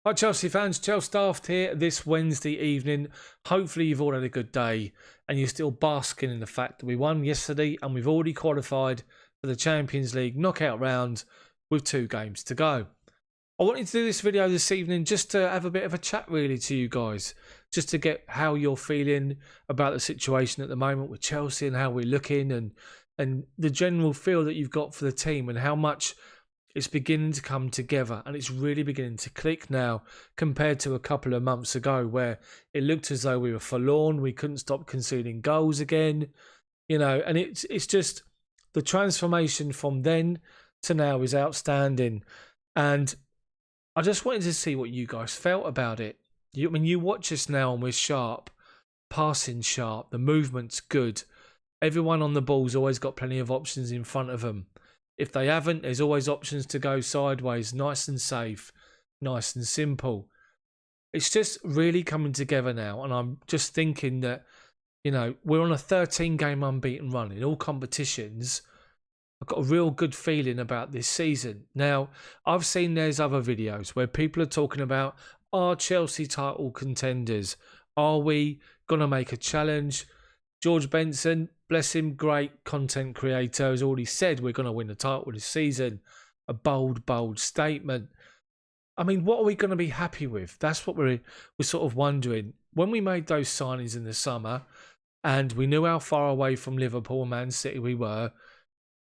Hi Chelsea fans, Chels Daft here this Wednesday evening. Hopefully you've all had a good day and you're still basking in the fact that we won yesterday and we've already qualified for the Champions League knockout round with 2 games to go. I wanted to do this video this evening just to have a bit of a chat really to you guys, just to get how you're feeling about the situation at the moment with Chelsea and how we're looking and the general feel that you've got for the team and how much it's beginning to come together and it's really beginning to click now compared to a couple of months ago where it looked as though we were forlorn. We couldn't stop conceding goals again, and it's just the transformation from then to now is outstanding. And I just wanted to see what you guys felt about it. You watch us now and we're sharp, passing sharp, the movement's good. Everyone on the ball's always got plenty of options in front of them. If they haven't, there's always options to go sideways, nice and safe, nice and simple. It's just really coming together now. And I'm just thinking that, we're on a 13-game unbeaten run in all competitions. I've got a real good feeling about this season. Now, I've seen there's other videos where people are talking about, are Chelsea title contenders? Are we going to make a challenge? George Benson, bless him, great content creator, has already said we're going to win the title this season. A bold, bold statement. I mean, what are we going to be happy with? That's what we're sort of wondering. When we made those signings in the summer and we knew how far away from Liverpool and Man City we were,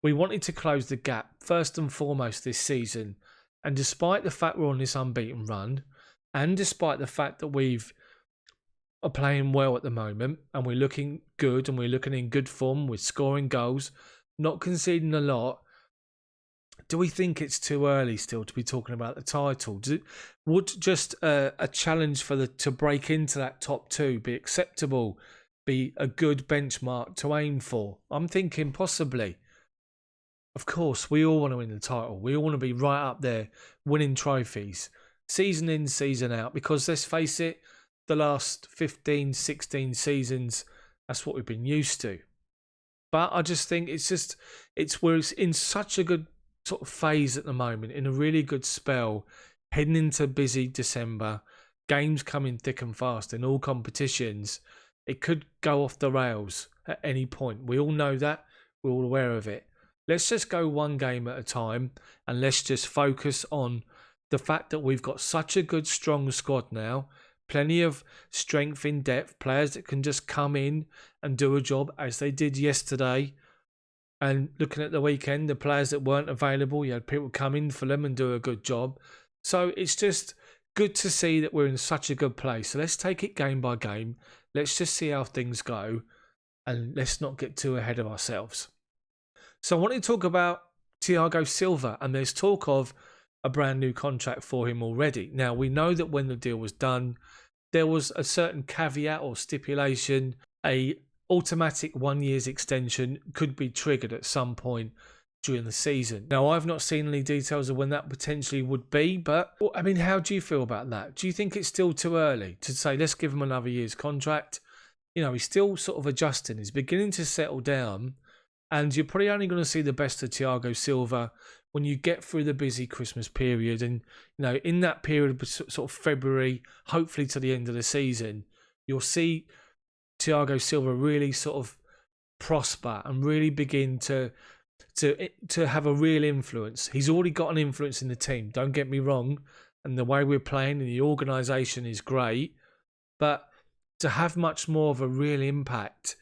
we wanted to close the gap first and foremost this season. And despite the fact we're on this unbeaten run, and despite the fact that we've are playing well at the moment and we're looking good and we're looking in good form, we're scoring goals, not conceding a lot, do we think it's too early still to be talking about the title? Would just a challenge to break into that top 2 be acceptable, be a good benchmark to aim for? I'm thinking possibly. Of course, we all want to win the title. We all want to be right up there winning trophies, season in, season out, because let's face it, the last 15, 16 seasons, that's what we've been used to. But I just think we're in such a good sort of phase at the moment, in a really good spell, heading into busy December, games coming thick and fast in all competitions. It could go off the rails at any point. We all know that. We're all aware of it. Let's just go one game at a time and let's just focus on the fact that we've got such a good, strong squad now. Plenty of strength in depth, players that can just come in and do a job as they did yesterday. And looking at the weekend, the players that weren't available, you had people come in for them and do a good job. So it's just good to see that we're in such a good place. So let's take it game by game. Let's just see how things go and let's not get too ahead of ourselves. So I want to talk about Thiago Silva, and there's talk of a brand new contract for him already. Now, we know that when the deal was done, there was a certain caveat or stipulation, a automatic 1 year's extension could be triggered at some point during the season. Now, I've not seen any details of when that potentially would be, but I mean, how do you feel about that? Do you think it's still too early to say, let's give him another year's contract? He's still sort of adjusting. He's beginning to settle down, and you're probably only going to see the best of Thiago Silva when you get through the busy Christmas period. And, in that period of sort of February, hopefully to the end of the season, you'll see Thiago Silva really sort of prosper and really begin to have a real influence. He's already got an influence in the team, don't get me wrong. And the way we're playing and the organisation is great. But to have much more of a real impact,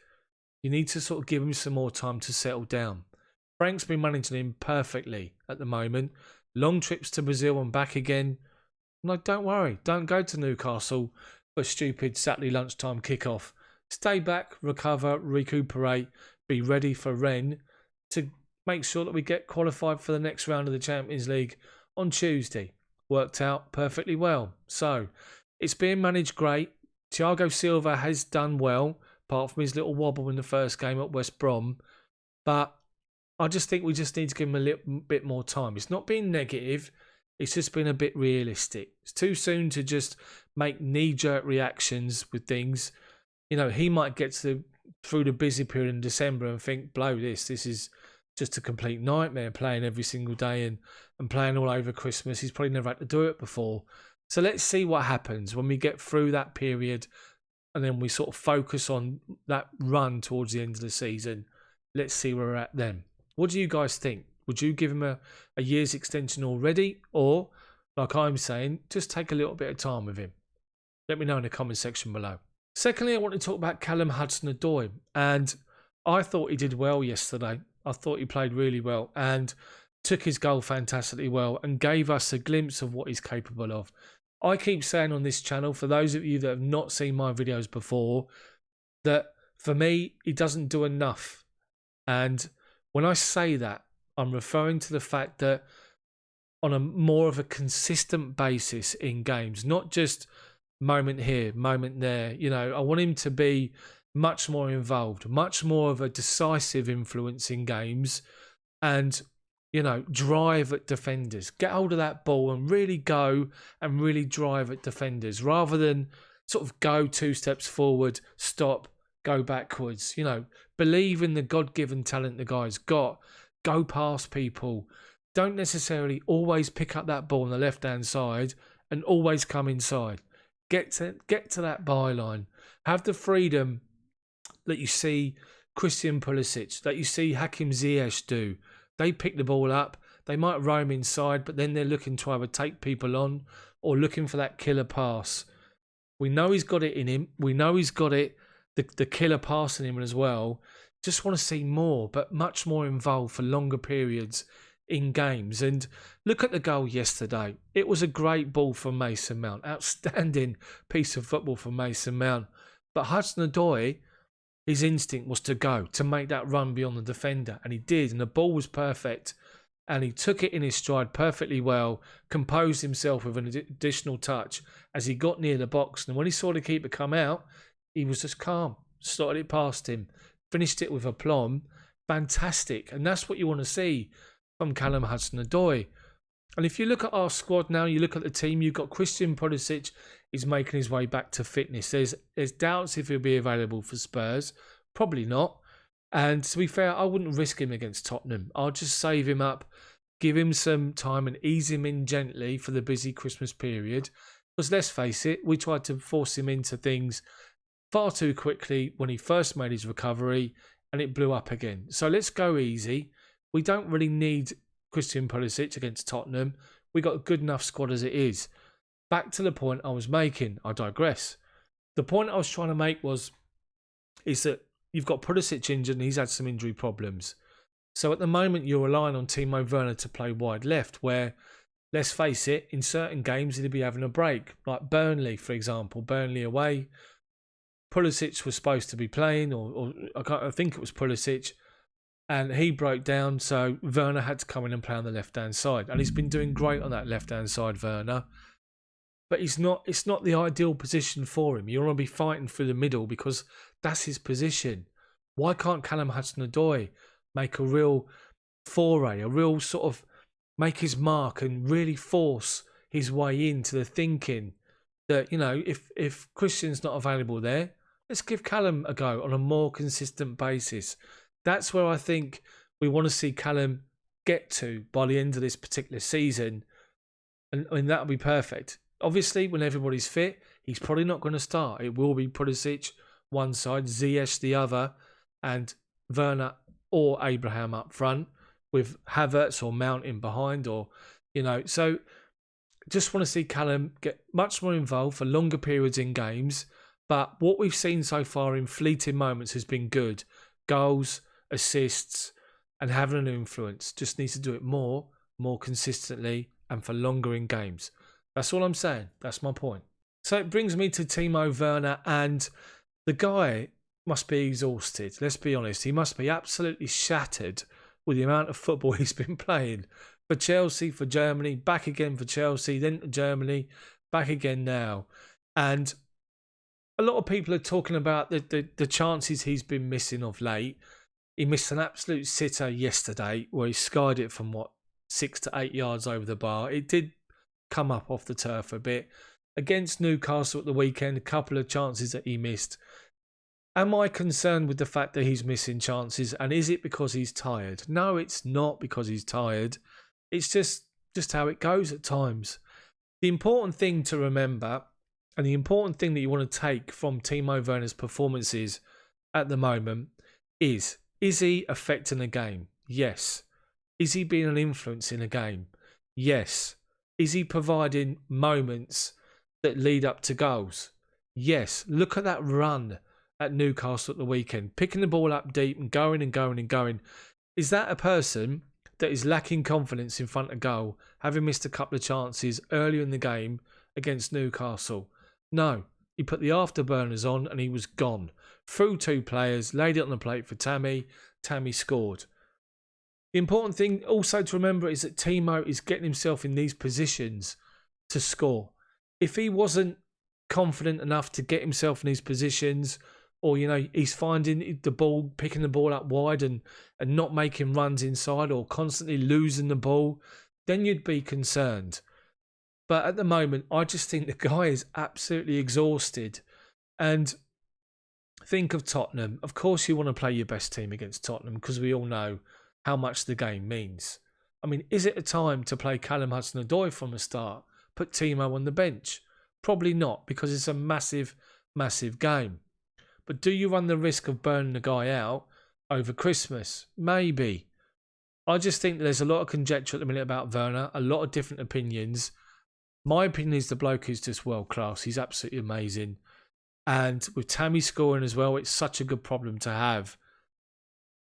you need to sort of give him some more time to settle down. Frank's been managing him perfectly at the moment. Long trips to Brazil and back again. No, don't worry. Don't go to Newcastle for a stupid Saturday lunchtime kickoff. Stay back, recover, recuperate, be ready for Rennes to make sure that we get qualified for the next round of the Champions League on Tuesday. Worked out perfectly well. So, it's being managed great. Thiago Silva has done well, apart from his little wobble in the first game at West Brom. But I just think we just need to give him a little bit more time. It's not being negative. It's just been a bit realistic. It's too soon to just make knee-jerk reactions with things. He might get through the busy period in December and think, blow this. This is just a complete nightmare, playing every single day and playing all over Christmas. He's probably never had to do it before. So let's see what happens when we get through that period and then we sort of focus on that run towards the end of the season. Let's see where we're at then. What do you guys think? Would you give him a year's extension already? Or, like I'm saying, just take a little bit of time with him? Let me know in the comment section below. Secondly, I want to talk about Callum Hudson-Odoi. And I thought he did well yesterday. I thought he played really well and took his goal fantastically well and gave us a glimpse of what he's capable of. I keep saying on this channel, for those of you that have not seen my videos before, that for me, he doesn't do enough. And when I say that, I'm referring to the fact that on a more of a consistent basis in games, not just moment here, moment there. You know, I want him to be much more involved, much more of a decisive influence in games and, you know, drive at defenders. Get hold of that ball and really go and really drive at defenders rather than sort of go 2 steps forward, stop, go backwards. You know, believe in the God-given talent the guy's got. Go past people. Don't necessarily always pick up that ball on the left-hand side and always come inside. Get to that byline. Have the freedom that you see Christian Pulisic, that you see Hakim Ziyech do. They pick the ball up. They might roam inside, but then they're looking to either take people on or looking for that killer pass. We know he's got it in him. We know he's got it, the killer pass in him as well. Just want to see more, but much more involved for longer periods in games. And look at the goal yesterday. It was a great ball from Mason Mount. Outstanding piece of football from Mason Mount. But Hudson-Odoi, his instinct was to go, to make that run beyond the defender. And he did. And the ball was perfect. And he took it in his stride perfectly well, composed himself with an additional touch as he got near the box. And when he saw the keeper come out, he was just calm. Slotted it past him. Finished it with aplomb. Fantastic. And that's what you want to see from Callum Hudson-Odoi. And if you look at our squad now, you look at the team, you've got Christian Pulisic is making his way back to fitness. There's doubts if he'll be available for Spurs. Probably not. And to be fair, I wouldn't risk him against Tottenham. I'll just save him up, give him some time and ease him in gently for the busy Christmas period. Because let's face it, we tried to force him into things far too quickly when he first made his recovery and it blew up again. So let's go easy. We don't really need Christian Pulisic against Tottenham. We got a good enough squad as it is. Back to the point I was making. I digress. The point I was trying to make is that you've got Pulisic injured and he's had some injury problems. So at the moment you're relying on Timo Werner to play wide left where, let's face it, in certain games he'd be having a break. Like Burnley, for example. Burnley away. Pulisic was supposed to be playing, or I think it was Pulisic, and he broke down, so Werner had to come in and play on the left-hand side. And he's been doing great on that left-hand side, Werner. But it's not the ideal position for him. You want to be fighting through the middle because that's his position. Why can't Callum Hudson-Odoi make a real foray, a real sort of make his mark and really force his way into the thinking that, you know, if Christian's not available there, let's give Callum a go on a more consistent basis. That's where I think we want to see Callum get to by the end of this particular season. And that'll be perfect. Obviously, when everybody's fit, he's probably not going to start. It will be Pulisic one side, Ziyech the other, and Werner or Abraham up front with Havertz or Mount in behind, or, you know. So just want to see Callum get much more involved for longer periods in games. But what we've seen so far in fleeting moments has been good. Goals, assists, and having an influence. Just needs to do it more consistently, and for longer in games. That's all I'm saying. That's my point. So it brings me to Timo Werner, and the guy must be exhausted. Let's be honest. He must be absolutely shattered with the amount of football he's been playing. For Chelsea, for Germany, back again for Chelsea, then to Germany, back again now. And a lot of people are talking about the chances he's been missing of late. He missed an absolute sitter yesterday where he skied it from, 6 to 8 yards over the bar. It did come up off the turf a bit. Against Newcastle at the weekend, a couple of chances that he missed. Am I concerned with the fact that he's missing chances? And is it because he's tired? No, it's not because he's tired. It's just how it goes at times. The important thing to remember, and the important thing that you want to take from Timo Werner's performances at the moment is he affecting the game? Yes. Is he being an influence in the game? Yes. Is he providing moments that lead up to goals? Yes. Look at that run at Newcastle at the weekend, picking the ball up deep and going and going and going. Is that a person that is lacking confidence in front of goal, having missed a couple of chances earlier in the game against Newcastle? No. He put the afterburners on and he was gone. Through two players, laid it on the plate for Tammy. Tammy scored. The important thing also to remember is that Timo is getting himself in these positions to score. If he wasn't confident enough to get himself in these positions, or, he's finding the ball, picking the ball up wide and not making runs inside, or constantly losing the ball, then you'd be concerned. But at the moment, I just think the guy is absolutely exhausted. And think of Tottenham. Of course, you want to play your best team against Tottenham because we all know how much the game means. I mean, is it a time to play Callum Hudson-Odoi from the start? Put Timo on the bench? Probably not, because it's a massive, massive game. But do you run the risk of burning the guy out over Christmas? Maybe. I just think there's a lot of conjecture at the minute about Werner, a lot of different opinions. My opinion is the bloke is just world class. He's absolutely amazing. And with Tammy scoring as well, it's such a good problem to have.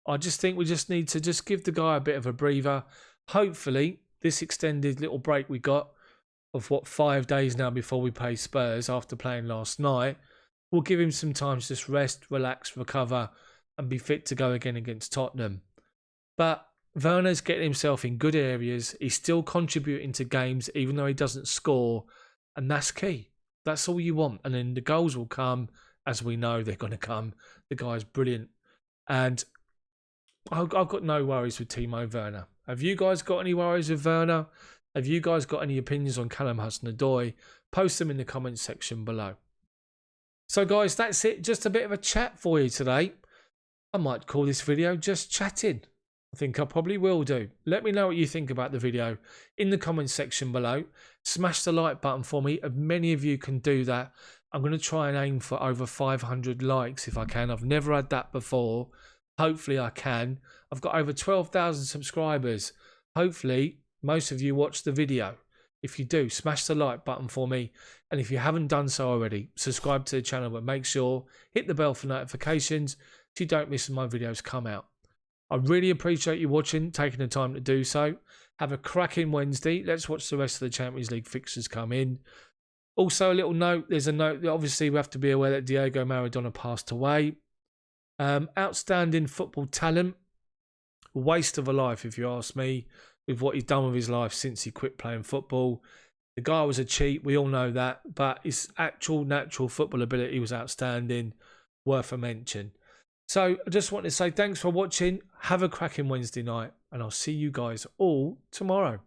I just think we just need to just give the guy a bit of a breather. Hopefully, this extended little break we got of 5 days now before we play Spurs after playing last night will give him some time to just rest, relax, recover and be fit to go again against Tottenham. But Werner's getting himself in good areas. He's still contributing to games even though he doesn't score, and that's key. That's all you want. And then the goals will come, as we know they're going to come. The guy's brilliant. And I've got no worries with Timo Werner. Have you guys got any worries with Werner? Have you guys got any opinions on Callum Hudson-Odoi? Post them in the comments section below. So guys, that's it. Just a bit of a chat for you today. I might call this video just chatting. I think I probably will do. Let me know what you think about the video in the comments section below. Smash the like button for me. If many of you can do that, I'm going to try and aim for over 500 likes if I can. I've never had that before. Hopefully I can. I've got over 12,000 subscribers. Hopefully most of you watch the video. If you do, smash the like button for me. And if you haven't done so already, subscribe to the channel, but make sure hit the bell for notifications so you don't miss when my videos come out. I really appreciate you watching, taking the time to do so. Have a cracking Wednesday. Let's watch the rest of the Champions League fixtures come in. Also, a little note. There's a note. Obviously, we have to be aware that Diego Maradona passed away. Outstanding football talent. Waste of a life, if you ask me, with what he's done with his life since he quit playing football. The guy was a cheat. We all know that. But his actual natural football ability was outstanding. Worth a mention. So I just want to say thanks for watching. Have a cracking Wednesday night. And I'll see you guys all tomorrow.